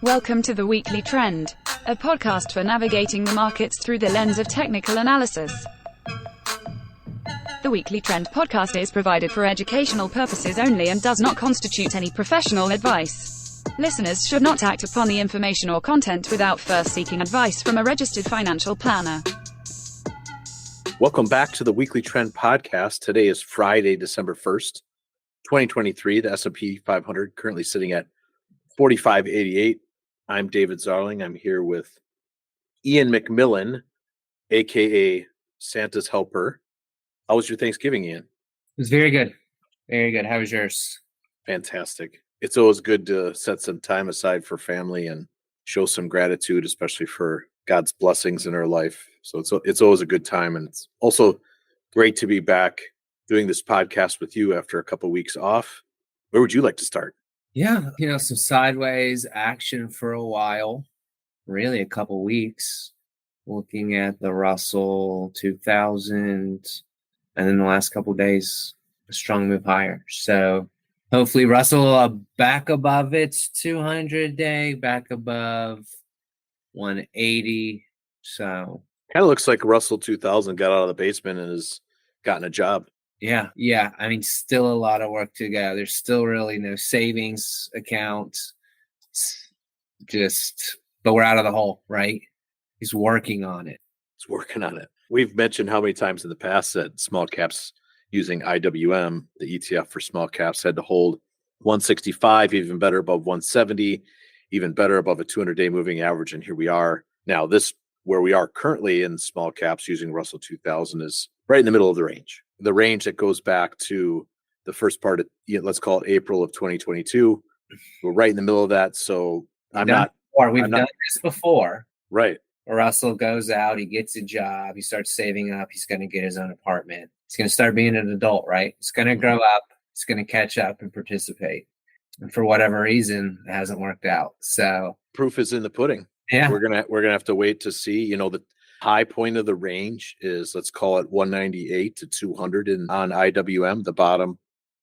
Welcome to The Weekly Trend, a podcast for navigating the markets through the lens of technical analysis. The Weekly Trend podcast is provided for educational purposes only and does not constitute any professional advice. Listeners should not act upon the information or content without first seeking advice from a registered financial planner. Welcome back to the Weekly Trend podcast. Today is Friday, December 1st, 2023. The S&P 500 currently sitting at 4588. I'm David Zarling. I'm here with Ian McMillan, a.k.a. Santa's Helper. How was your Thanksgiving, Ian? It was very good. Very good. How was yours? Fantastic. It's always good to set some time aside for family and show some gratitude, especially for God's blessings in our life. So it's always a good time. And it's also great to be back doing this podcast with you after a couple of weeks off. Where would you like to start? Yeah, some sideways action for a while, really a couple weeks, looking at the Russell 2000, and then the last couple of days, a strong move higher. So hopefully Russell back above its 200-day, back above 180. So kind of looks like Russell 2000 got out of the basement and has gotten a job. Yeah. I mean, still a lot of work to go. There's still really no savings account. But we're out of the hole, right? He's working on it. We've mentioned how many times in the past that small caps using IWM, the ETF for small caps, had to hold 165, even better above 170, even better above a 200-day moving average. And here we are. Now, where we are currently in small caps using Russell 2000 is right in the middle of the range. The range that goes back to the first part of, let's call it April of 2022. We're right in the middle of that. So we've done this before. Right. Russell goes out, he gets a job, he starts saving up, he's going to get his own apartment. He's going to start being an adult, right? He's going to grow up, he's going to catch up and participate. And for whatever reason, it hasn't worked out. So proof is in the pudding. Yeah. We're gonna have to wait to see. The high point of the range is, let's call it 198 to 200 on IWM. The bottom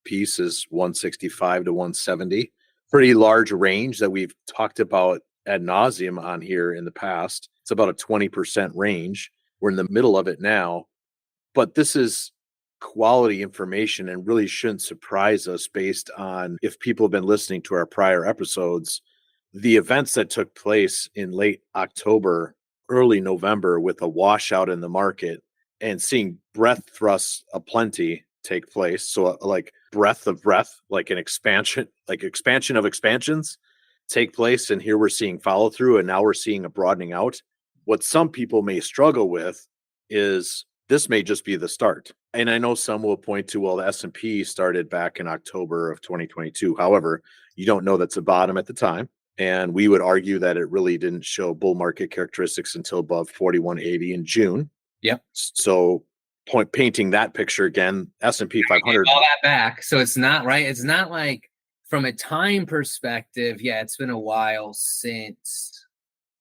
piece is 165 to 170. Pretty large range that we've talked about ad nauseum on here in the past. It's about a 20% range. We're in the middle of it now, but this is quality information and really shouldn't surprise us based on, if people have been listening to our prior episodes, the events that took place in late October, early November with a washout in the market and seeing breadth thrusts aplenty take place. So like breadth of breadth, like an expansion, like expansion of expansions take place. And here we're seeing follow through, and now we're seeing a broadening out. What some people may struggle with is this may just be the start. And I know some will point to, well, the S&P started back in October of 2022. However, you don't know that's a bottom at the time. And we would argue that it really didn't show bull market characteristics until above 4180 in June. Yep. So painting that picture again, S&P 500. All that back. So it's not right. It's not like from a time perspective. Yeah, it's been a while since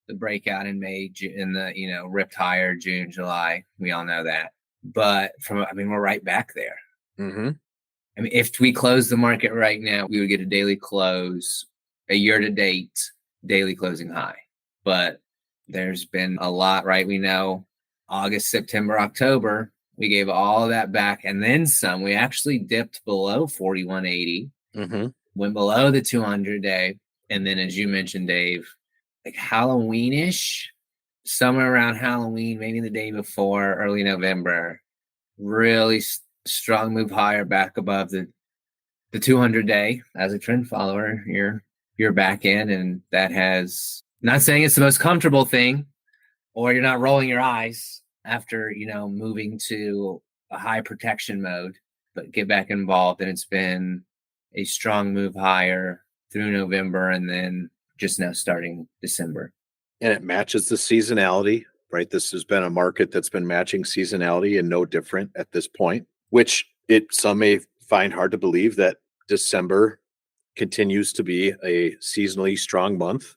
the breakout in May, in the, ripped higher June, July. We all know that. But we're right back there. Mm-hmm. I mean, if we close the market right now, we would get a daily close, a year-to-date daily closing high. But there's been a lot, right? We know August, September, October, we gave all of that back and then some. We actually dipped below 4180, went below the 200-day. And then, as you mentioned, Dave, like Halloweenish, somewhere around Halloween, maybe the day before, early November, really strong move higher back above the 200-day. As a trend follower, you're back in, and that has, not saying it's the most comfortable thing, or you're not rolling your eyes after, moving to a high protection mode, but get back involved. And it's been a strong move higher through November and then just now starting December. And it matches the seasonality, right? This has been a market that's been matching seasonality and no different at this point, which some may find hard to believe that December continues to be a seasonally strong month.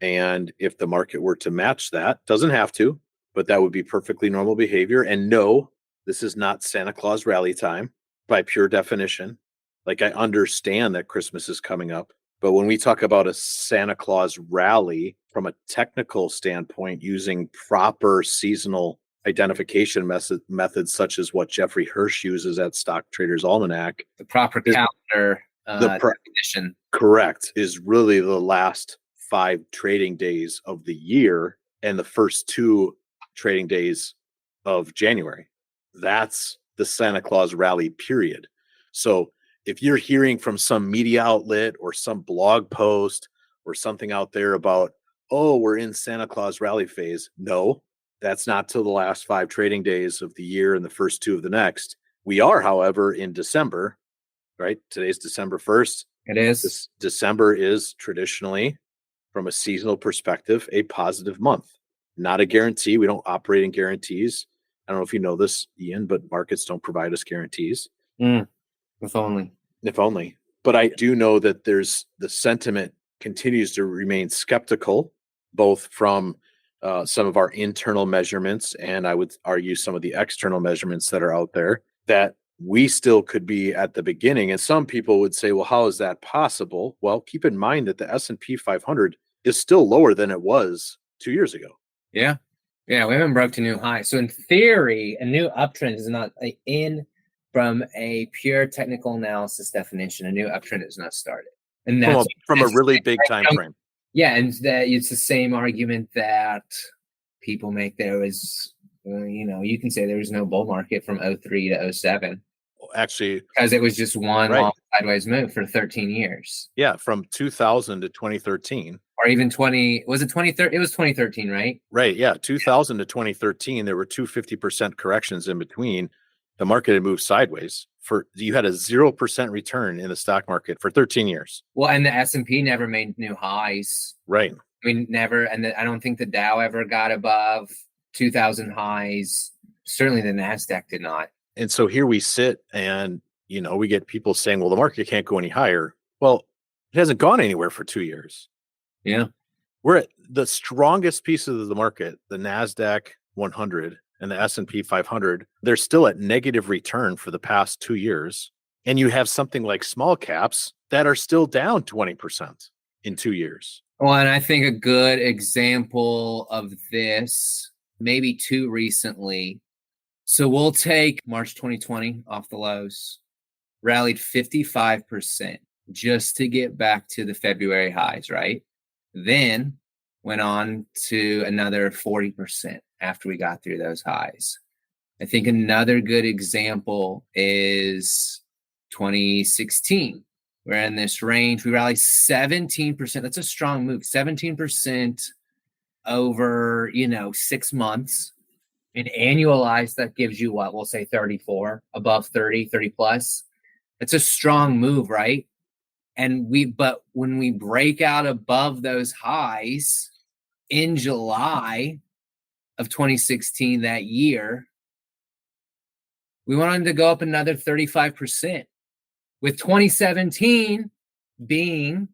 And if the market were to match that, doesn't have to, but that would be perfectly normal behavior. And no, this is not Santa Claus rally time by pure definition. Like, I understand that Christmas is coming up, But when we talk about a Santa Claus rally from a technical standpoint, using proper seasonal identification methods such as what Jeffrey Hirsch uses at Stock Traders Almanac, The proper calendar definition. Correct, is really the last 5 trading days of the year and the first 2 trading days of January. That's the Santa Claus rally period. So if you're hearing from some media outlet or some blog post or something out there about, oh, we're in Santa Claus rally phase, no, that's not till the last 5 trading days of the year and the first 2 of the next. We are, however, in December, right? Today's December 1st. It is. December is traditionally, from a seasonal perspective, a positive month. Not a guarantee. We don't operate in guarantees. I don't know if you know this, Ian, but markets don't provide us guarantees. If only. If only. But I do know that the sentiment continues to remain skeptical, both from some of our internal measurements and I would argue some of the external measurements that are out there, that we still could be at the beginning. And some people would say, well, how is that possible? Well, keep in mind that the S&P 500 is still lower than it was 2 years ago. Yeah. Yeah, we haven't broke to new highs. So in theory, a new uptrend is not from a pure technical analysis definition, a new uptrend has not started. And that's from a really big time frame. Yeah, and it's the same argument that people make. There was, you can say there was no bull market from 03 to 07. Actually, because it was just one long sideways move for 13 years. Yeah, from 2000 to 2013. Or even 20, was it 2013? It was 2013, right? Right, yeah. 2000 to 2013, there were 250% corrections in between. The market had moved sideways. You had a 0% return in the stock market for 13 years. Well, and the S&P never made new highs. Right. I mean, never. And I don't think the Dow ever got above 2000 highs. Certainly the NASDAQ did not. And so here we sit and, we get people saying, well, the market can't go any higher. Well, it hasn't gone anywhere for 2 years. Yeah. We're at the strongest pieces of the market, the NASDAQ 100 and the S&P 500. They're still at negative return for the past 2 years. And you have something like small caps that are still down 20% in 2 years. Well, and I think a good example of this, maybe too recently. So we'll take March 2020 off the lows, rallied 55% just to get back to the February highs, right? Then went on to another 40% after we got through those highs. I think another good example is 2016. We're in this range. We rallied 17%. That's a strong move. 17% over, 6 months. And annualized, that gives you what? We'll say 34, above 30 plus. It's a strong move, right? But when we break out above those highs in July of 2016, that year, we wanted to go up another 35%, with 2017 being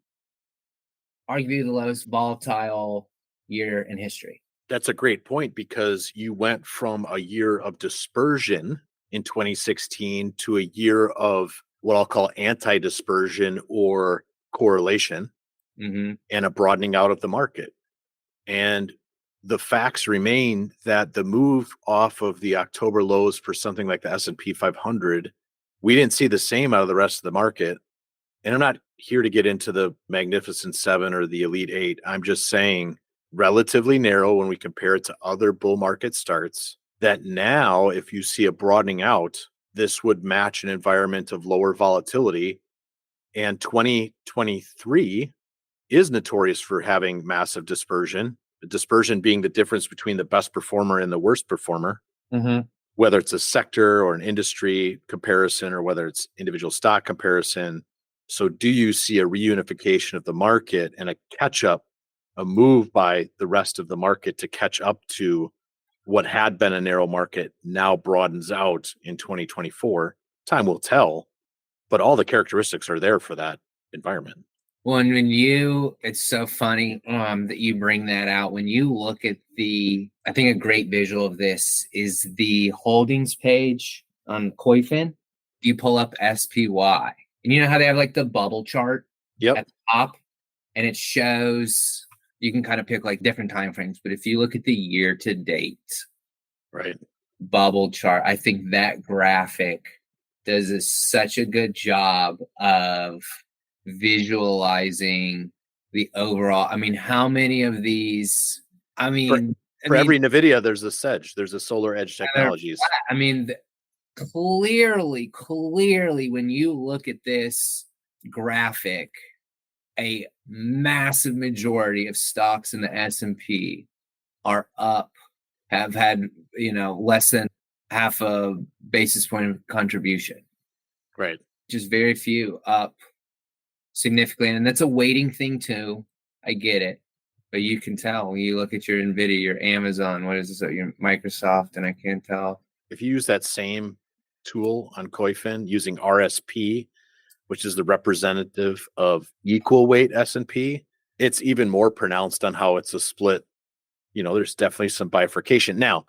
arguably the lowest volatile year in history. That's a great point, because you went from a year of dispersion in 2016 to a year of what I'll call anti-dispersion or correlation, and a broadening out of the market. And the facts remain that the move off of the October lows for something like the S&P 500, we didn't see the same out of the rest of the market. And I'm not here to get into the Magnificent Seven or the Elite Eight. I'm just saying relatively narrow when we compare it to other bull market starts, that now if you see a broadening out, this would match an environment of lower volatility. And 2023 is notorious for having massive dispersion, the dispersion being the difference between the best performer and the worst performer, whether it's a sector or an industry comparison or whether it's individual stock comparison. So do you see a reunification of the market and a catch up, a move by the rest of the market to catch up to what had been a narrow market now broadens out in 2024? Time will tell, but all the characteristics are there for that environment. Well, and it's so funny that you bring that out. When you look at I think a great visual of this is the holdings page on Koifin. You pull up SPY, and you know how they have like the bubble chart? Yep. at the top, and it shows, you can kind of pick like different time frames, but if you look at the year to date Right. bubble chart, I think that graphic does such a good job of visualizing the overall. I mean, how many of these? I mean, For every NVIDIA, there's a Sedge. There's a Solar Edge Technologies. I mean, clearly, when you look at this graphic, a massive majority of stocks in the S&P are up, have had, less than half a basis point of contribution. Right. Just very few up significantly. And that's a weighting thing too. I get it. But you can tell when you look at your NVIDIA, your Amazon, what is this, your Microsoft, and I can't tell. If you use that same tool on Koifin using RSP, which is the representative of equal weight S&P, it's even more pronounced on how it's a split. There's definitely some bifurcation. Now,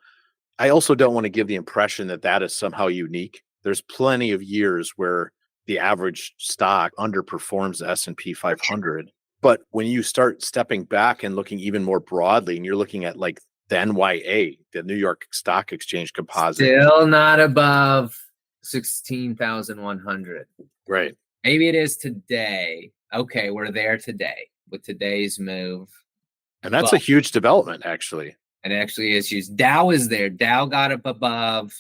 I also don't want to give the impression that that is somehow unique. There's plenty of years where the average stock underperforms the S&P 500. But when you start stepping back and looking even more broadly, and you're looking at like the NYA, the New York Stock Exchange Composite. Still not above 16,100. Right. Maybe it is today. Okay, we're there today with today's move. And that's a huge development, actually. And actually issues. Dow is there. Dow got up above,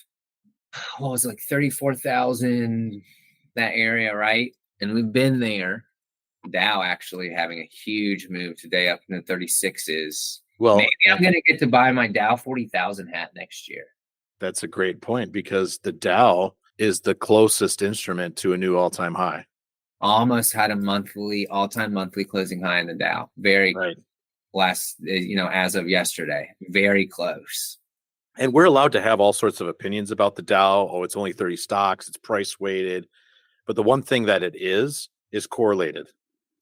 what was it, like 34,000, that area, right? And we've been there. Dow actually having a huge move today up in the 36s. Well, maybe I'm going to get to buy my Dow 40,000 hat next year. That's a great point, because the Dow is the closest instrument to a new all-time high. Almost had a all-time monthly closing high in the Dow. Very right. Last, as of yesterday, very close. And we're allowed to have all sorts of opinions about the Dow. Oh, it's only 30 stocks. It's price weighted. But the one thing that it is correlated.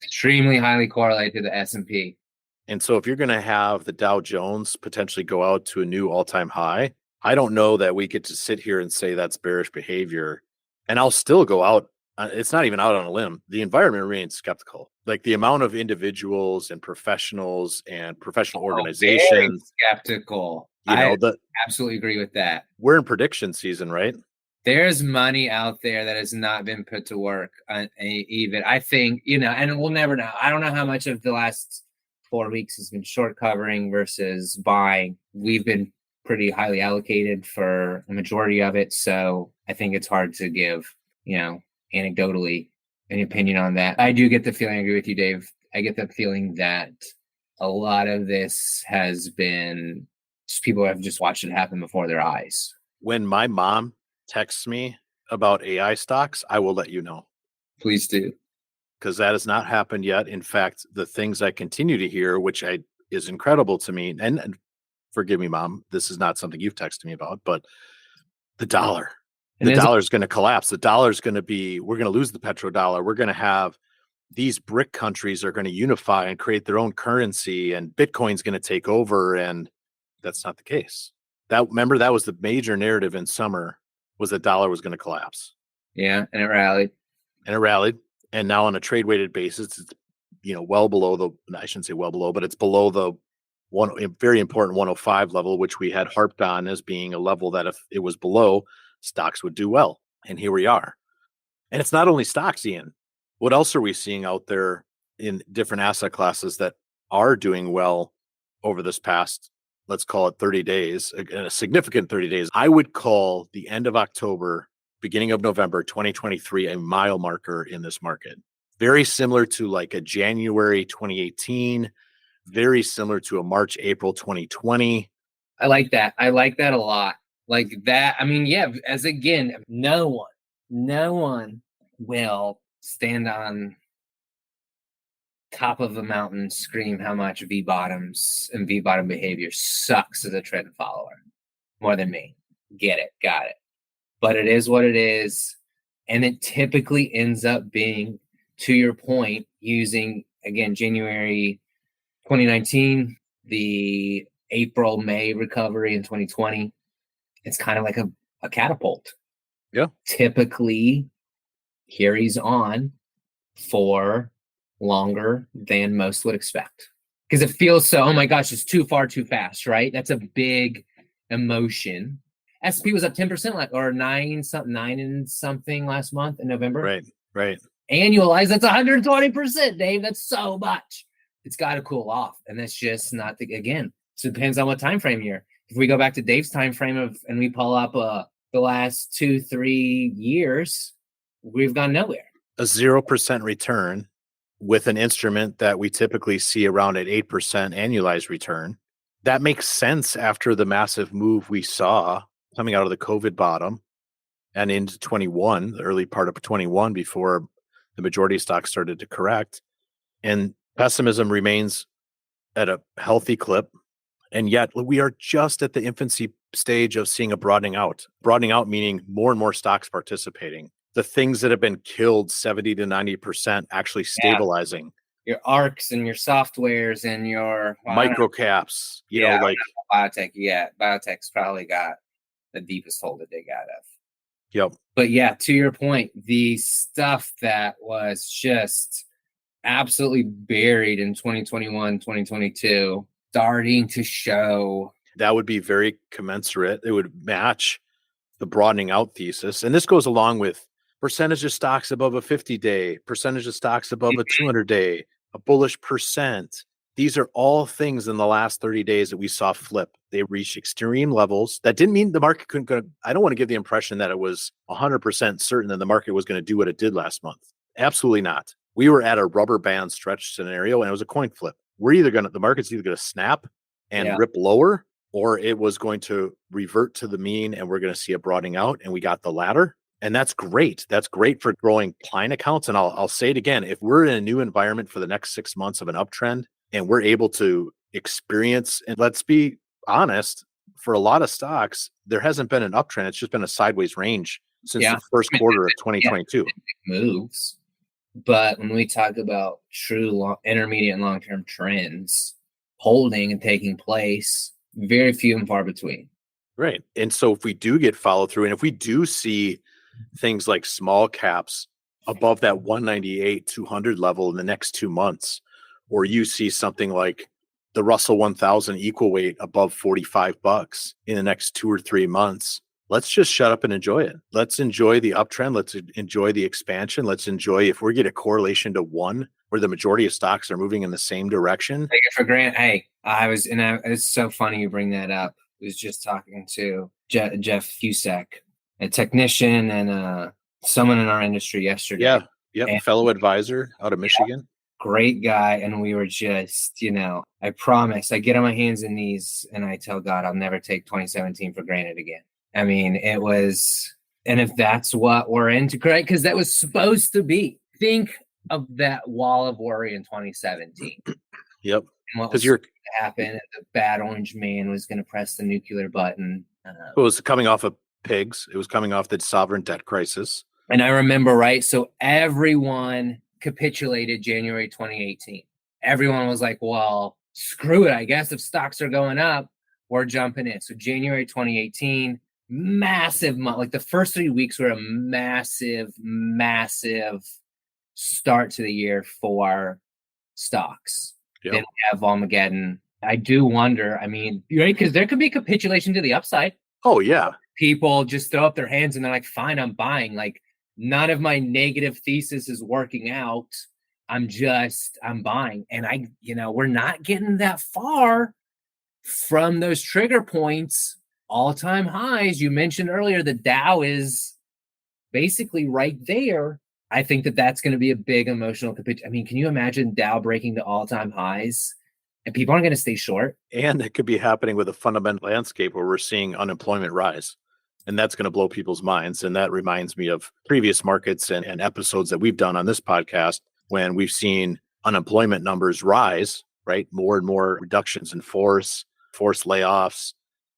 Extremely highly correlated to the S&P. And so if you're going to have the Dow Jones potentially go out to a new all-time high, I don't know that we get to sit here and say that's bearish behavior. And I'll still go out. It's not even out on a limb. The environment remains skeptical. Like the amount of individuals and professionals and professional organizations. Skeptical. I absolutely agree with that. We're in prediction season, right? There's money out there that has not been put to work even. I think, and we'll never know. I don't know how much of the last 4 weeks has been short covering versus buying. We've been pretty highly allocated for a majority of it. So I think it's hard to give, anecdotally an opinion on that. I do get the feeling, I agree with you, Dave. I get the feeling that a lot of this has been just people have just watched it happen before their eyes. When my mom texts me about AI stocks, I will let you know. Please do. Because that has not happened yet. In fact, the things I continue to hear, which is incredible to me, and forgive me, Mom, this is not something you've texted me about, but the dollar. The dollar is going to collapse. The dollar is going to we're going to lose the petrodollar. We're going to have these BRIC countries are going to unify and create their own currency, and Bitcoin's going to take over. And that's not the case. Remember, that was the major narrative in summer, was the dollar was going to collapse. Yeah. And it rallied. And now on a trade weighted basis, it's, well below I shouldn't say well below, but it's below the very important 105 level, which we had harped on as being a level that if it was below, stocks would do well. And here we are. And it's not only stocks, Ian. What else are we seeing out there in different asset classes that are doing well over this past, let's call it 30 days, a significant 30 days? I would call the end of October, beginning of November 2023 a mile marker in this market. Very similar to like a January 2018, very similar to a March, April 2020. I like that. I like that a lot. Like that. I mean, yeah, as again, no one will stand on top of a mountain, scream how much V-bottoms and V-bottom behavior sucks as a trend follower more than me. Get it. Got it. But it is what it is. And it typically ends up being, to your point, using, again, January 2019, the April, May recovery in 2020. It's kind of like a catapult. Yeah. Typically carries on for longer than most would expect. Because it feels so, oh my gosh, it's too far, too fast, right? That's a big emotion. S&P was up 10% or 9 and something last month in November. Right. Annualized, that's 120%, Dave. That's so much. It's got to cool off. And that's just not again, so it depends on what time frame you're. If we go back to Dave's time frame and we pull up the last 2-3 years, we've gone nowhere. A 0% return with an instrument that we typically see around an 8% annualized return. That makes sense after the massive move we saw coming out of the COVID bottom and into 21, the early part of 21, before the majority of stocks started to correct. And pessimism remains at a healthy clip. And yet we are just at the infancy stage of seeing a broadening out. Broadening out meaning more and more stocks participating. The things that have been killed 70 to 90% actually stabilizing. Your ARCs and your softwares and your micro caps, you know, like biotech. Yeah, biotech's probably got the deepest hole to dig out of. Yep. But yeah, to your point, the stuff that was just absolutely buried in 2021, 2022, starting to show. That would be very commensurate. It would match the broadening out thesis. And this goes along with percentage of stocks above a 50-day, percentage of stocks above a 200-day, a bullish percent. These are all things in the last 30 days that we saw flip. They reached extreme levels. That didn't mean the market couldn't go. I don't want to give the impression that it was 100% certain that the market was going to do what it did last month. Absolutely not. We were at a rubber band stretch scenario and it was a coin flip. The market's either going to snap and rip lower, or it was going to revert to the mean and we're going to see a broadening out, and we got the latter. And that's great. That's great for growing client accounts. And I'll say it again, if we're in a new environment for the next 6 months of an uptrend and we're able to experience, and let's be honest, for a lot of stocks, there hasn't been an uptrend. It's just been a sideways range since the first quarter of 2022. Moves. But when we talk about true intermediate and long-term trends holding and taking place, very few and far between. Right. And so if we do get follow through, and if we do see things like small caps above that 198, 200 level in the next 2 months, or you see something like the Russell 1000 equal weight above $45 in the next 2 or 3 months, let's just shut up and enjoy it. Let's enjoy the uptrend. Let's enjoy the expansion. Let's enjoy, if we get a correlation to 1 where the majority of stocks are moving in the same direction. Take it for granted. Hey, it's so funny you bring that up. I was just talking to Jeff Fusak, a technician and someone in our industry yesterday. Yeah, fellow advisor out of Michigan. Great guy. And we were just, I promise, I get on my hands and knees and I tell God I'll never take 2017 for granted again. I mean, it was, and if that's what we're into, right? Because that was supposed to be. Think of that wall of worry in 2017. Yep. Because you're happen, and the bad orange man was going to press the nuclear button. It was coming off of pigs. It was coming off the sovereign debt crisis. And I remember, right? So everyone capitulated January 2018. Everyone was like, well, screw it. I guess if stocks are going up, we're jumping in. So January 2018, massive, like the first 3 weeks were a massive start to the year for stocks. Yep. Then we have Armageddon. I do wonder, I mean, right? Because there could be capitulation to the upside. Oh, yeah. People just throw up their hands and they're like, fine, I'm buying. Like, none of my negative thesis is working out. I'm buying. And we're not getting that far from those trigger points, all-time highs. You mentioned earlier the Dow is basically right there. I think that's going to be a big emotional capitulation. I mean, can you imagine Dow breaking the all-time highs? And people aren't going to stay short. And it could be happening with a fundamental landscape where we're seeing unemployment rise. And that's going to blow people's minds. And that reminds me of previous markets and episodes that we've done on this podcast when we've seen unemployment numbers rise, right? More and more reductions in forced layoffs.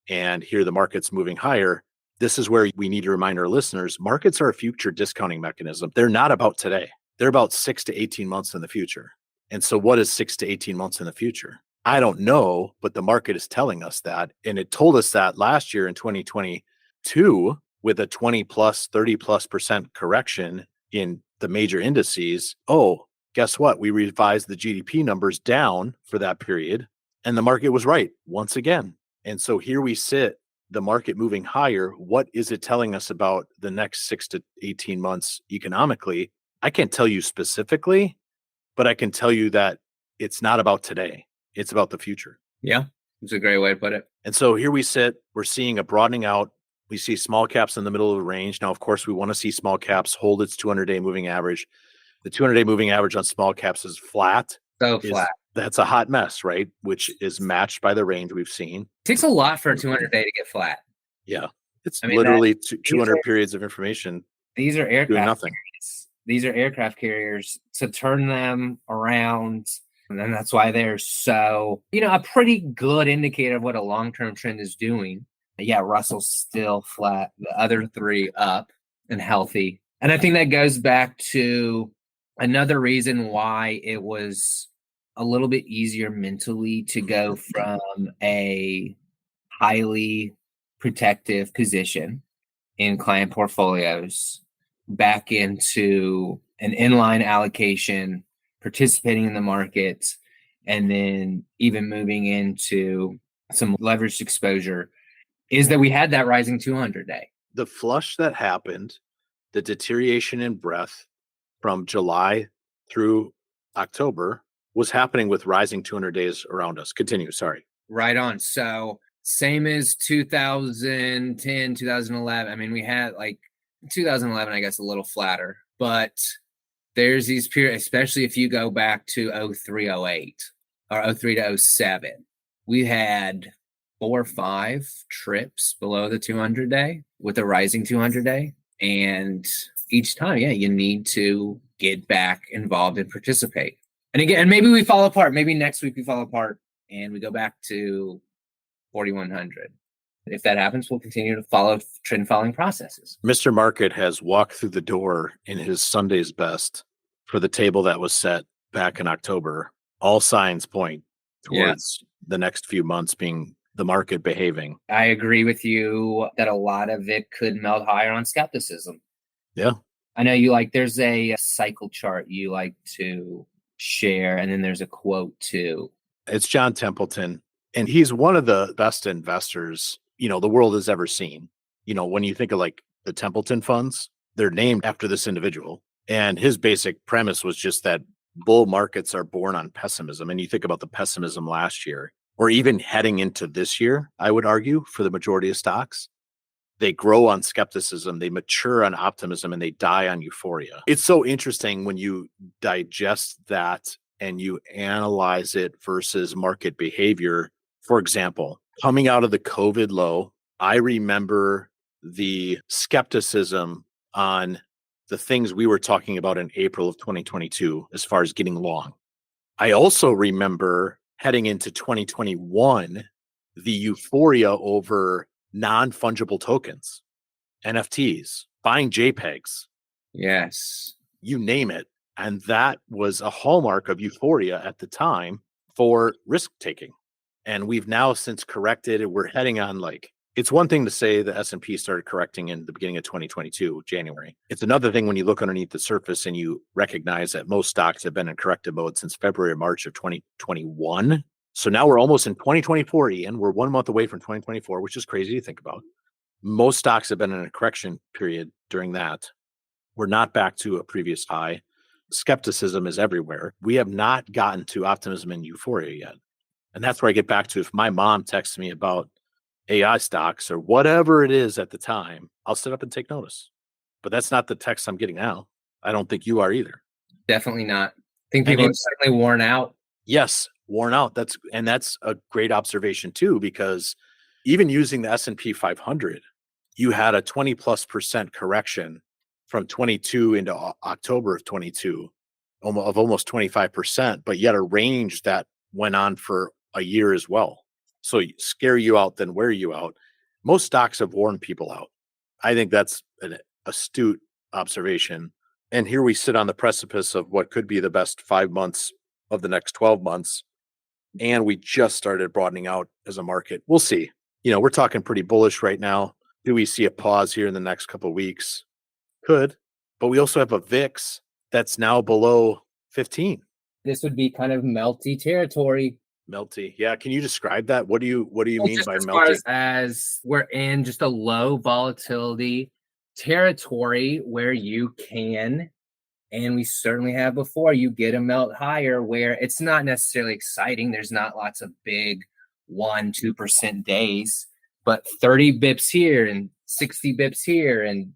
And here the market's moving higher. This is where we need to remind our listeners, markets are a future discounting mechanism. They're not about today. They're about 6 to 18 months in the future. And so what is 6 to 18 months in the future? I don't know, but the market is telling us that. And it told us that last year in 2022 with a 20 plus, 30 plus % correction in the major indices. Oh, Guess what? We revised the GDP numbers down for that period, and the market was right once again. And so here we sit, the market moving higher. What is it telling us about the next 6 to 18 months economically? I can't tell you specifically, but I can tell you that it's not about today. It's about the future. Yeah, it's a great way to put it. And so here we sit, we're seeing a broadening out. We see small caps in the middle of the range. Now, of course, we want to see small caps hold its 200-day moving average. The 200-day moving average on small caps is flat. So flat. That's a hot mess, right? Which is matched by the range we've seen. It takes a lot for a 200-day to get flat. Yeah. It's literally 200 periods of information. These are aircraft doing nothing. carriers. These are aircraft carriers to turn them around. And then that's why they're so, a pretty good indicator of what a long-term trend is doing. Yeah, Russell's still flat. The other three up and healthy. And I think that goes back to another reason why it was a little bit easier mentally to go from a highly protective position in client portfolios back into an inline allocation, participating in the market, and then even moving into some leveraged exposure, is that we had that rising 200-day. The flush that happened, the deterioration in breadth from July through October was happening with rising 200 days around us. Continue, sorry. Right on. So same as 2010, 2011. I mean, we had 2011, I guess, a little flatter, but there's these periods, especially if you go back to 03, 08 or 03 to 07, we had 4 or 5 trips below the 200-day with a rising 200-day. And each time, you need to get back involved and participate. And again, and maybe we fall apart. Maybe next week we fall apart and we go back to 4,100. If that happens, we'll continue to follow trend following processes. Mr. Market has walked through the door in his Sunday's best for the table that was set back in October. All signs point towards the next few months being the market behaving. I agree with you that a lot of it could melt higher on skepticism. Yeah. I know there's a cycle chart you like to share, and then there's a quote too. It's John Templeton, and he's one of the best investors, the world has ever seen. When you think of the Templeton funds, they're named after this individual. And his basic premise was just that bull markets are born on pessimism. And you think about the pessimism last year, or even heading into this year, I would argue, for the majority of stocks. They grow on skepticism, they mature on optimism, and they die on euphoria. It's so interesting when you digest that and you analyze it versus market behavior. For example, coming out of the COVID low, I remember the skepticism on the things we were talking about in April of 2022 as far as getting long. I also remember heading into 2021, the euphoria over non-fungible tokens, NFTs, buying JPEGs. Yes. You name it. And that was a hallmark of euphoria at the time for risk taking. And we've now since corrected. We're heading on it's one thing to say the S&P started correcting in the beginning of 2022, January. It's another thing when you look underneath the surface and you recognize that most stocks have been in corrective mode since February or March of 2021. So now we're almost in 2024, Ian. We're 1 month away from 2024, which is crazy to think about. Most stocks have been in a correction period during that. We're not back to a previous high. Skepticism is everywhere. We have not gotten to optimism and euphoria yet. And that's where I get back to, if my mom texts me about AI stocks or whatever it is at the time, I'll sit up and take notice. But that's not the text I'm getting now. I don't think you are either. Definitely not. I think people are certainly worn out. Yes, worn out. That's a great observation too, because even using the S&P 500, you had a 20+% correction from 22 into October of 22 of almost 25%, but yet a range that went on for a year as well. So scare you out, then wear you out. Most stocks have worn people out. I think that's an astute observation. And here we sit on the precipice of what could be the best 5 months of the next 12 months. And we just started broadening out as a market. We'll see. We're talking pretty bullish right now. Do we see a pause here in the next couple of weeks? Could. But we also have a VIX that's now below 15. This would be kind of melty territory. Melty. Yeah. Can you describe that? What do you mean Just by as far melty? as we're in just a low volatility territory where you can, and we certainly have before, you get a melt higher where it's not necessarily exciting. There's not lots of big 1-2% days, but 30 bips here and 60 bips here and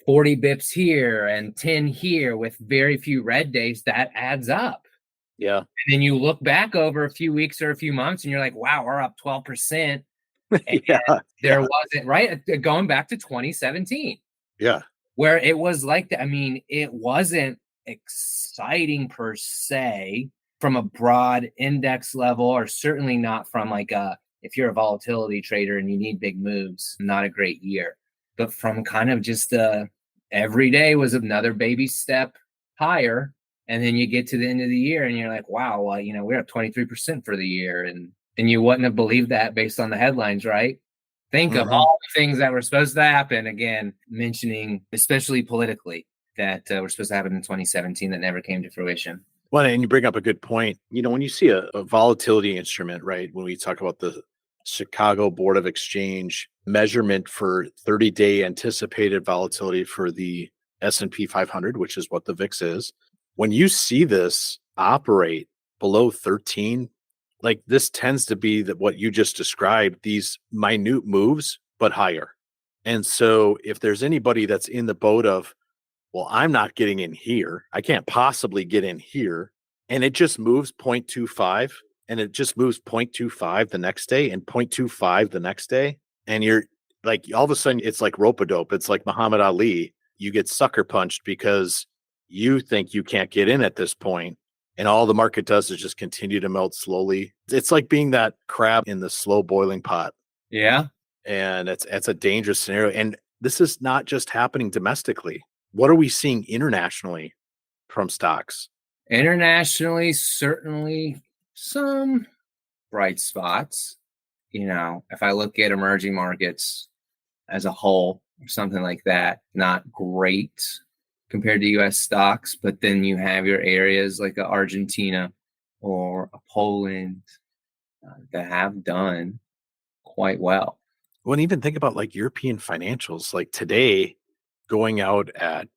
40 bips here and 10 here with very few red days, that adds up. Yeah. And then you look back over a few weeks or a few months and you're like, wow, we're up 12%. Yeah. There wasn't, right? Going back to 2017. Yeah. Where it was like that. I mean, it wasn't exciting per se from a broad index level, or certainly not from like if you're a volatility trader and you need big moves, not a great year. But from kind of just every day was another baby step higher. And then you get to the end of the year and you're like, wow, well, we're up 23% for the year. And you wouldn't have believed that based on the headlines, right? Think of all the things that were supposed to happen, again, mentioning, especially politically, that were supposed to happen in 2017 that never came to fruition. Well, and you bring up a good point. When you see a volatility instrument, right, when we talk about the Chicago Board of Exchange measurement for 30-day anticipated volatility for the S&P 500, which is what the VIX is, when you see this operate below 13, like this tends to be that what you just described, these minute moves, but higher. And so if there's anybody that's in the boat of, well, I'm not getting in here, I can't possibly get in here, and it just moves 0.25 and it just moves 0.25 the next day and 0.25 the next day. And you're like, all of a sudden it's like rope-a-dope. It's like Muhammad Ali. You get sucker punched because you think you can't get in at this point, and all the market does is just continue to melt slowly. It's like being that crab in the slow boiling pot. Yeah. And it's a dangerous scenario. And this is not just happening domestically. What are we seeing internationally from stocks? Internationally, certainly some bright spots. If I look at emerging markets as a whole or something like that, not great compared to US stocks, but then you have your areas like a Argentina or a Poland that have done quite well. Well, and even think about like European financials, like today going out at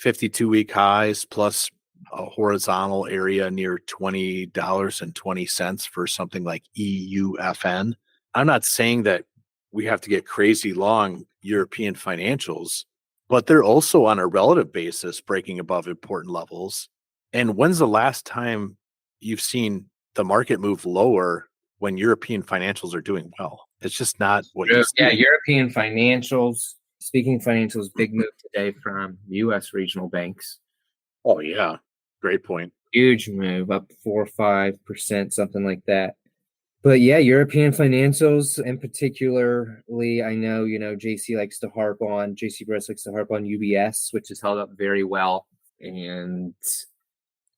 52-week highs plus a horizontal area near $20.20 for something like EUFN. I'm not saying that we have to get crazy long European financials, but they're also on a relative basis breaking above important levels. And when's the last time you've seen the market move lower when European financials are doing well? It's just not what you see. Yeah, European financials. Speaking financials, big move today from U.S. regional banks. Oh, yeah. Great point. Huge move, up 4 or 5%, something like that. But yeah, European financials, and particularly, I know, JC Bress likes to harp on UBS, which has held up very well. And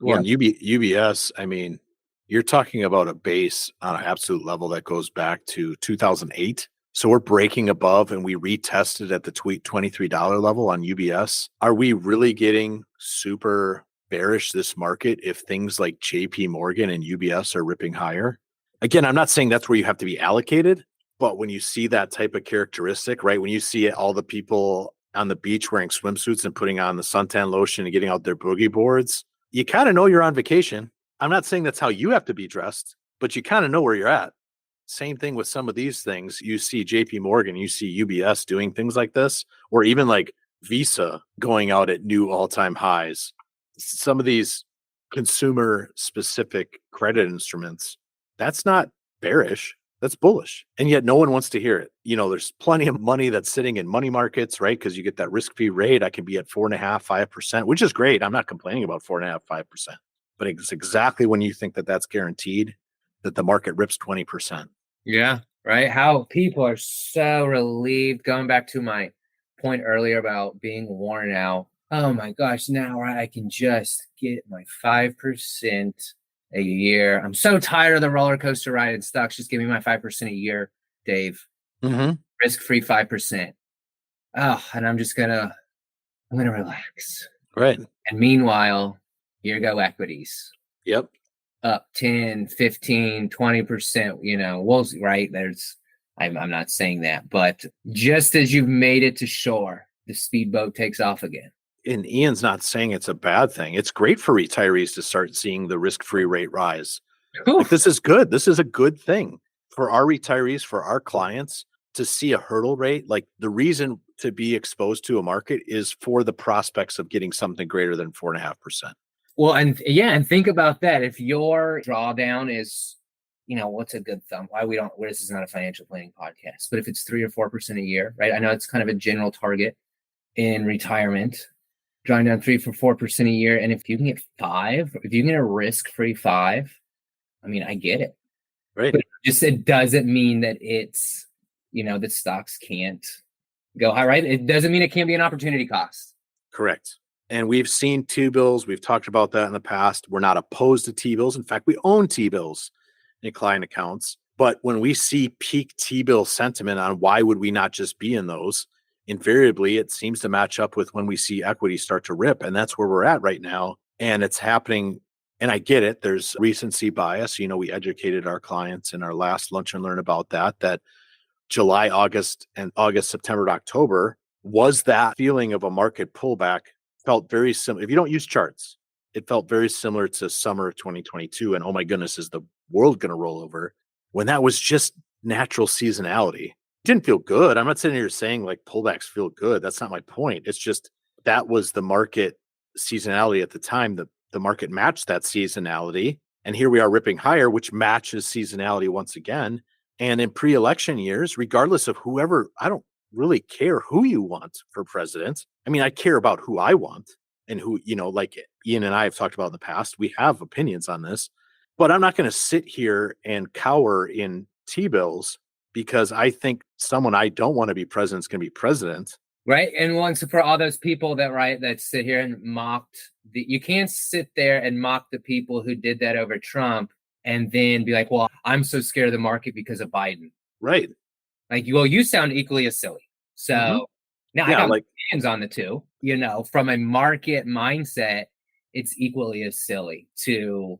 well, yeah. UBS, I mean, you're talking about a base on an absolute level that goes back to 2008. So we're breaking above, and we retested at the $23 level on UBS. Are we really getting super bearish this market if things like JP Morgan and UBS are ripping higher? Again, I'm not saying that's where you have to be allocated, but when you see that type of characteristic, right? When you see all the people on the beach wearing swimsuits and putting on the suntan lotion and getting out their boogie boards, you kind of know you're on vacation. I'm not saying that's how you have to be dressed, but you kind of know where you're at. Same thing with some of these things. You see JP Morgan, you see UBS doing things like this, or even like Visa going out at new all-time highs. Some of these consumer specific credit instruments, that's not bearish, that's bullish. And yet no one wants to hear it. There's plenty of money that's sitting in money markets, right? Because you get that risk-free rate. I can be at 4.5%, 5%, which is great. I'm not complaining about 4.5%, 5%. But it's exactly when you think that that's guaranteed that the market rips 20%. Yeah, right. How people are so relieved. Going back to my point earlier about being worn out. Oh my gosh, now I can just get my 5% a year. I'm so tired of the roller coaster ride in stocks. Just give me my 5% a year, Dave. Risk-free 5%. Oh, and I'm gonna relax. Right. And meanwhile, Here go equities. Yep. Up 10, 15, 20%, we'll see, right? I'm not saying that, but just as you've made it to shore, the speedboat takes off again. And Ian's not saying it's a bad thing. It's great for retirees to start seeing the risk-free rate rise. Like, this is good. This is a good thing for our retirees, for our clients to see a hurdle rate. Like, the reason to be exposed to a market is for the prospects of getting something greater than 4.5%. Well, and think about that. If your drawdown is, what's a good thumb? This is not a financial planning podcast, but if it's 3 or 4% a year, right? I know it's kind of a general target in retirement, drawing down 3 for 4% a year. And if you can get 5, if you can get a risk-free 5, I get it. Right. But it doesn't mean that it's, that stocks can't go high, right? It doesn't mean it can't be an opportunity cost. Correct. And we've seen T-bills. We've talked about that in the past. We're not opposed to T-bills. In fact, we own T-bills in client accounts. But when we see peak T-bill sentiment on why would we not just be in those, invariably it seems to match up with when we see equity start to rip. And that's where we're at right now. And it's happening. And I get it. There's recency bias. We educated our clients in our last Lunch and Learn about that July, August, September, to October was that feeling of a market pullback. Felt very similar. If you don't use charts, it felt very similar to summer of 2022. And oh my goodness, is the world going to roll over? When that was just natural seasonality. It didn't feel good. I'm not sitting here saying like pullbacks feel good. That's not my point. It's just that was the market seasonality at the time. The market matched that seasonality. And here we are ripping higher, which matches seasonality once again. And in pre-election years, regardless of whoever, I don't really care who you want for president. I care about who I want and who, like Ian and I have talked about in the past. We have opinions on this, but I'm not going to sit here and cower in T-bills because I think someone I don't want to be president is going to be president. Right. And once for all those people that sit here and mocked, you can't sit there and mock the people who did that over Trump and then be like, well, I'm so scared of the market because of Biden. Right. Like, well, you sound equally as silly. So now I got opinions on the two, from a market mindset, it's equally as silly to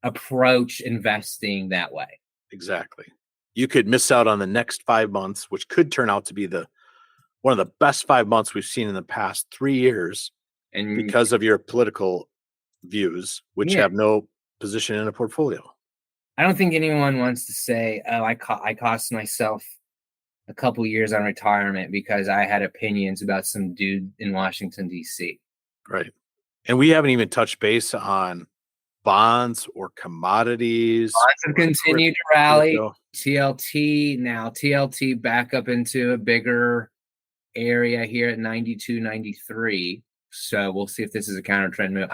approach investing that way. Exactly. You could miss out on the next 5 months, which could turn out to be one of the best 5 months we've seen in the past 3 years, and because of your political views, which have no position in a portfolio. I don't think anyone wants to say, oh, I cost myself a couple years on retirement because I had opinions about some dude in Washington, D.C. Right. And we haven't even touched base on bonds or commodities. Bonds have continued to rally. TLT back up into a bigger area here at 92, 93. So we'll see if this is a counter trend move.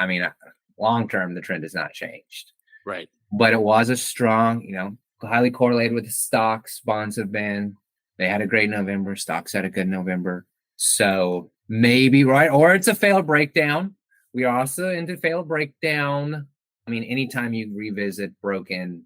Long term, the trend has not changed. Right. But it was a strong, highly correlated with the stocks. Bonds they had a great November. Stocks had a good November. So maybe, right? Or it's a failed breakdown. We are also into failed breakdown. Anytime you revisit broken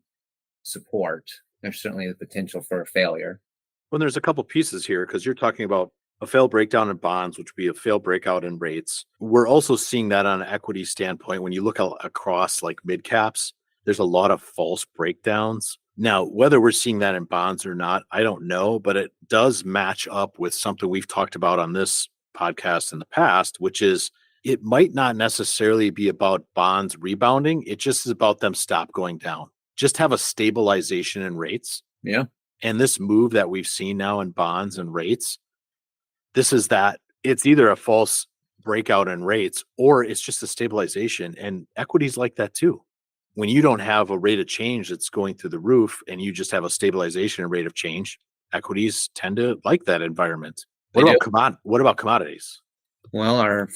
support, there's certainly the potential for a failure. Well, there's a couple pieces here because you're talking about a failed breakdown in bonds, which would be a failed breakout in rates. We're also seeing that on an equity standpoint. When you look across like mid caps, there's a lot of false breakdowns. Now, whether we're seeing that in bonds or not, I don't know, but it does match up with something we've talked about on this podcast in the past, which is it might not necessarily be about bonds rebounding. It just is about them stop going down. Just have a stabilization in rates. Yeah. And this move that we've seen now in bonds and rates, this is that it's either a false breakout in rates or it's just a stabilization, and equities like that too. When you don't have a rate of change that's going through the roof and you just have a stabilization in rate of change, equities tend to like that environment. What about commodities? Well, our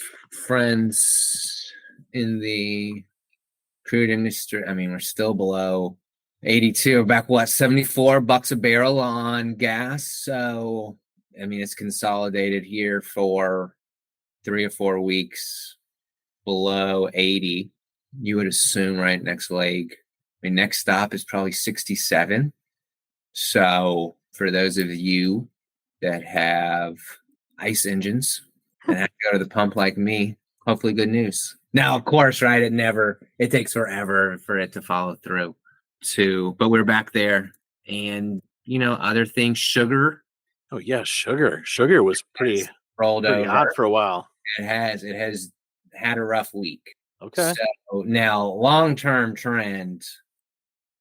friends in the crude industry, we're still below 82, back $74 a barrel on gas. So, it's consolidated here for 3 or 4 weeks below 80. You would assume, right, next leg. Next stop is probably 67. So for those of you that have ICE engines and have to go to the pump like me, hopefully good news. Now, of course, right? It takes forever for it to follow through but we're back there. And, other things, sugar Oh yeah, sugar was pretty rolled over. hot for a while. It has had a rough week. Okay. So now long-term trend,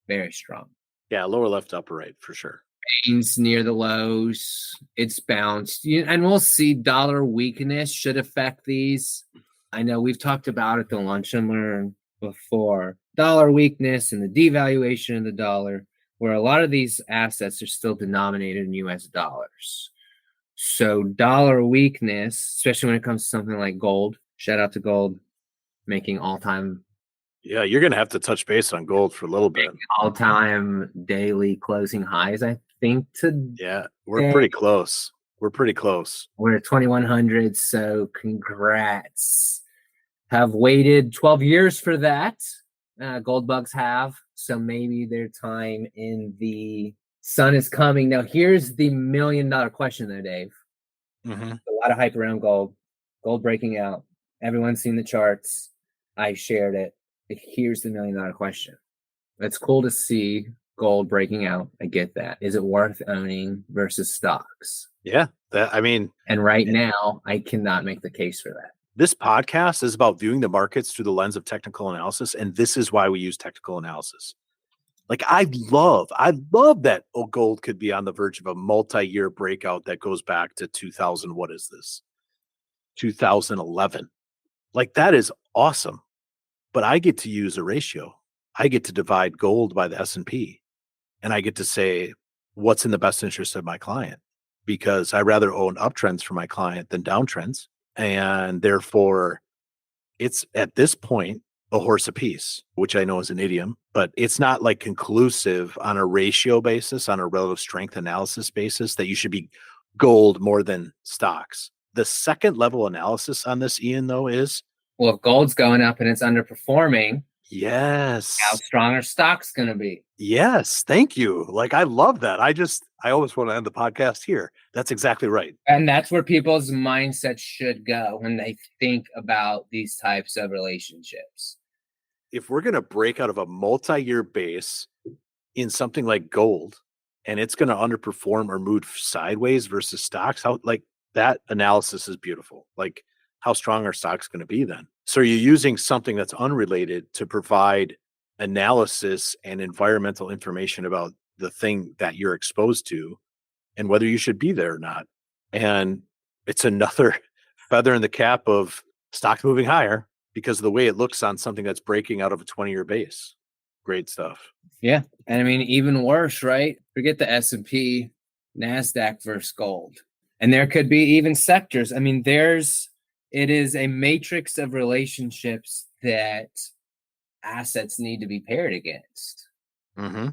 very strong. Yeah, lower left, upper right for sure. Gains near the lows. It's bounced. And we'll see dollar weakness should affect these. I know we've talked about it, the lunch and learn before. Dollar weakness and the devaluation of the dollar, where a lot of these assets are still denominated in US dollars. So dollar weakness, especially when it comes to something like gold, shout out to gold, making all-time. Yeah, you're going to have to touch base on gold for a little bit. All-time daily closing highs, I think. Yeah, we're pretty close. We're at 2,100, so congrats. Have waited 12 years for that. Gold bugs have. So maybe their time in the sun is coming. Now, here's the $1 million question, though, Dave. Mm-hmm. A lot of hype around gold. Gold breaking out. Everyone's seen the charts. I shared it. Here's the $1 million question. It's cool to see gold breaking out. I get that. Is it worth owning versus stocks? Yeah, and right now, I cannot make the case for that. This podcast is about viewing the markets through the lens of technical analysis, and this is why we use technical analysis. Like I love that gold could be on the verge of a multi-year breakout that goes back to 2000. What is this? 2011. Like that is awesome. But I get to use a ratio. I get to divide gold by the S&P, and I get to say what's in the best interest of my client, because I rather own uptrends for my client than downtrends. And therefore, it's at this point a horse apiece, which I know is an idiom, but it's not like conclusive on a ratio basis, on a relative strength analysis basis, that you should be gold more than stocks. The second level analysis on this, Ian, though, is, well, if gold's going up and it's underperforming, yes, how strong are stocks going to be? Yes, thank you. Like I love that. I always want to end the podcast here. That's exactly right. And that's where people's mindset should go when they think about these types of relationships. If we're going to break out of a multi-year base in something like gold, and it's going to underperform or move sideways versus stocks, how like that analysis is beautiful. Like how strong are stocks going to be then? So you're using something that's unrelated to provide analysis and environmental information about the thing that you're exposed to and whether you should be there or not. And it's another feather in the cap of stocks moving higher because of the way it looks on something that's breaking out of a 20-year base. Great stuff. Yeah. And I mean, even worse, right? Forget the S&P, NASDAQ versus gold. And there could be even sectors. I mean, it is a matrix of relationships that assets need to be paired against. Mm-hmm.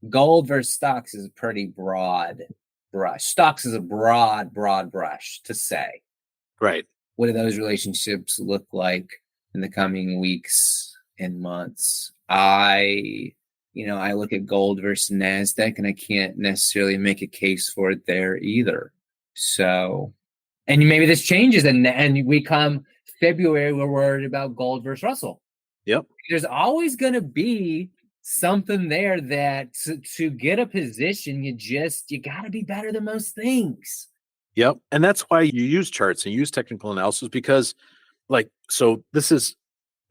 Gold versus stocks is a pretty broad brush. Stocks is a broad brush to say. Right. What do those relationships look like in the coming weeks and months? I look at gold versus NASDAQ and I can't necessarily make a case for it there either. So, and maybe this changes and we come February, we're worried about gold versus Russell. Yep. There's always going to be something there that to get a position, you got to be better than most things. Yep. And that's why you use charts and use technical analysis because so this is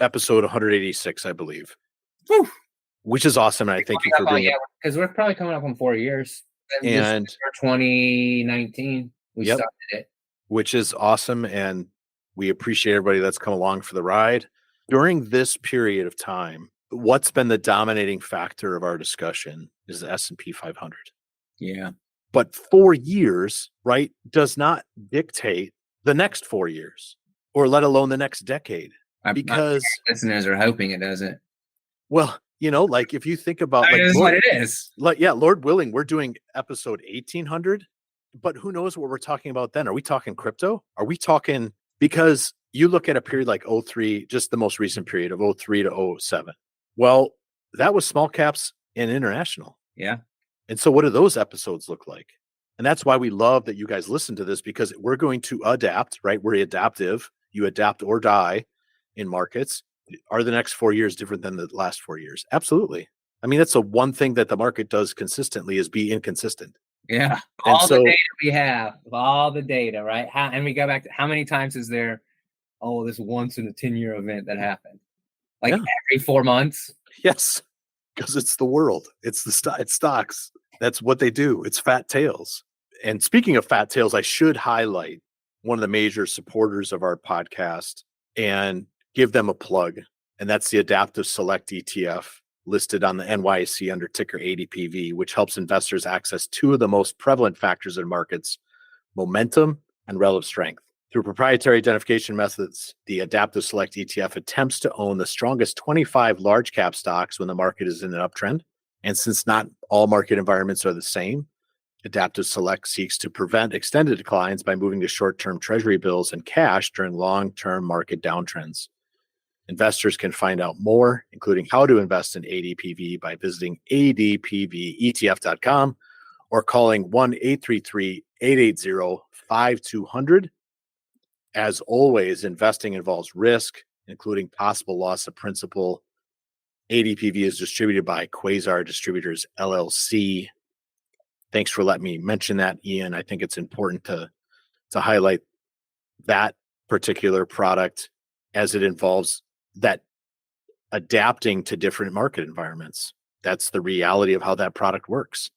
episode 186, I believe, Whew. Which is awesome. And I thank you for doing it. Because we're probably coming up on 4 years. And 2019, we started it. Which is awesome. And we appreciate everybody that's come along for the ride. During this period of time, what's been the dominating factor of our discussion is the S&P 500. Yeah. But 4 years, right, does not dictate the next 4 years or let alone the next decade. Because listeners are hoping it doesn't. Well, if you think about this is what it is. Lord willing, we're doing episode 1800, but who knows what we're talking about then? Are we talking crypto? Are we talking, because you look at a period like 03, just the most recent period of 03 to 07. Well, that was small caps and international. Yeah. And so what do those episodes look like? And that's why we love that you guys listen to this, because we're going to adapt, right? We're adaptive. You adapt or die. in markets. Are the next 4 years different than the last 4 years? Absolutely. I mean, that's the one thing that the market does consistently is be inconsistent. Yeah. And All so the data we have, all the data, right? And we go back to how many times is there, this once in a 10-year event that happened? Like Yeah. every 4 months? Yes, because it's the world. It's it's stocks. That's what they do. It's fat tails. And speaking of fat tails, I should highlight one of the major supporters of our podcast and give them a plug. And that's the Adaptive Select ETF listed on the NYSE under ticker ADPV, which helps investors access two of the most prevalent factors in markets, momentum and relative strength. Through proprietary identification methods, the Adaptive Select ETF attempts to own the strongest 25 large cap stocks when the market is in an uptrend. And since not all market environments are the same, Adaptive Select seeks to prevent extended declines by moving to short-term treasury bills and cash during long-term market downtrends. Investors can find out more, including how to invest in ADPV, by visiting adpvetf.com or calling 1-833-880-5200. As always, investing involves risk, including possible loss of principal. ADPV is distributed by Quasar Distributors, LLC. Thanks for letting me mention that, Ian. I think it's important to highlight that particular product as it involves that adapting to different market environments. That's the reality of how that product works.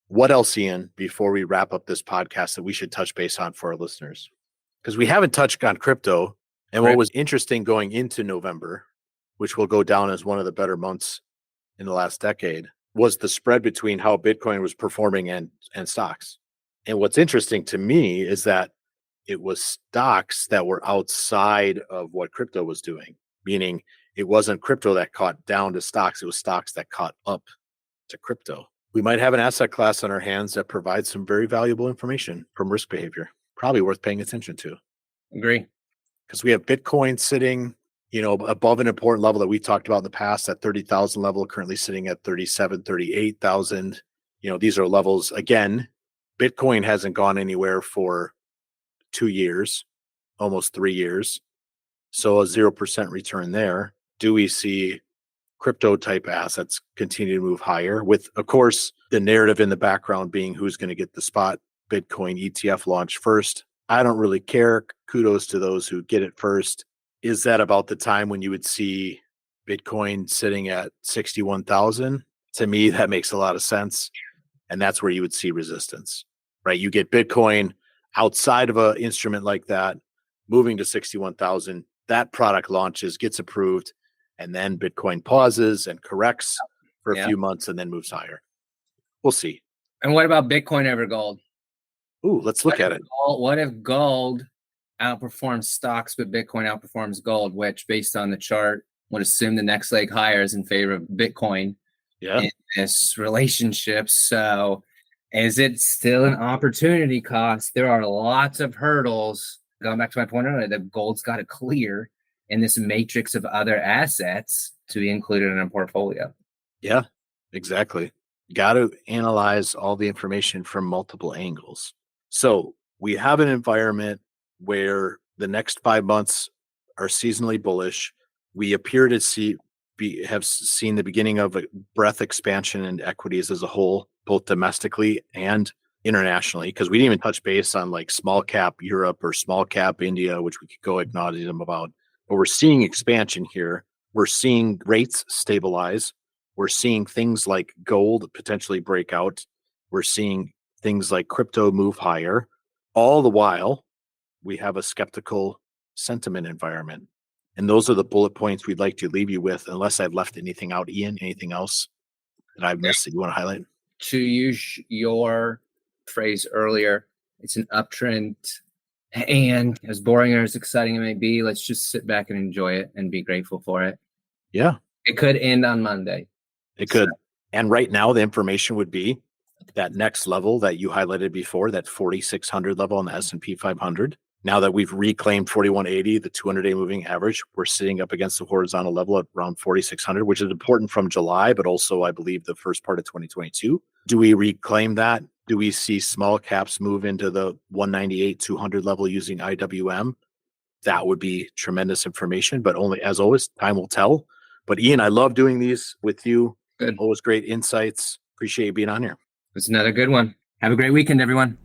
What else, Ian, before we wrap up this podcast that we should touch base on for our listeners? Because we haven't touched on crypto. And what was interesting going into November, which will go down as one of the better months in the last decade, was the spread between how Bitcoin was performing and stocks. And what's interesting to me is that it was stocks that were outside of what crypto was doing, meaning it wasn't crypto that caught down to stocks. It was stocks that caught up to crypto. We might have an asset class on our hands that provides some very valuable information from risk behavior, probably worth paying attention to. Agree. Because we have Bitcoin sitting, above an important level that we talked about in the past, at 30,000 level, currently sitting at 37, 38,000. These are levels, again, Bitcoin hasn't gone anywhere for 2 years, almost 3 years. So a 0% return there. Do we see crypto type assets continue to move higher, with, of course, the narrative in the background being who's going to get the spot Bitcoin ETF launch first? I don't really care. Kudos to those who get it first. Is that about the time when you would see Bitcoin sitting at 61,000? To me, that makes a lot of sense. And that's where you would see resistance, right? You get Bitcoin outside of an instrument like that, moving to 61,000, that product launches, gets approved, and then Bitcoin pauses and corrects for a few months and then moves higher. We'll see. And what about Bitcoin over gold? Ooh, let's look at it. What if gold outperforms stocks, but Bitcoin outperforms gold, which, based on the chart, would assume the next leg higher is in favor of Bitcoin in this relationship. So is it still an opportunity cost? There are lots of hurdles. Going back to my point earlier, that gold's got to clear in this matrix of other assets to be included in a portfolio. Yeah, exactly. Got to analyze all the information from multiple angles. So we have an environment where the next 5 months are seasonally bullish. We appear to have seen the beginning of a breadth expansion in equities as a whole, both domestically and internationally, because we didn't even touch base on like small cap Europe or small cap India, which we could go ad nauseum about. But we're seeing expansion here. We're seeing rates stabilize. We're seeing things like gold potentially break out. We're seeing things like crypto move higher. All the while, we have a skeptical sentiment environment. And those are the bullet points we'd like to leave you with, unless I've left anything out. Ian, anything else that I've missed that you want to highlight? To use your phrase earlier, it's an uptrend. And as boring or as exciting it may be, let's just sit back and enjoy it and be grateful for it. Yeah. It could end on Monday. It could. And right now, the information would be that next level that you highlighted before, that 4,600 level on the S&P 500. Now that we've reclaimed 4,180, the 200-day moving average, we're sitting up against the horizontal level at around 4,600, which is important from July, but also, I believe, the first part of 2022. Do we reclaim that? Do we see small caps move into the 198, 200 level using IWM that would be tremendous information. But only, as always, time will tell. But Ian, I love doing these with you. Good. Always great insights. Appreciate you being on here. It's another good one. Have a great weekend, everyone.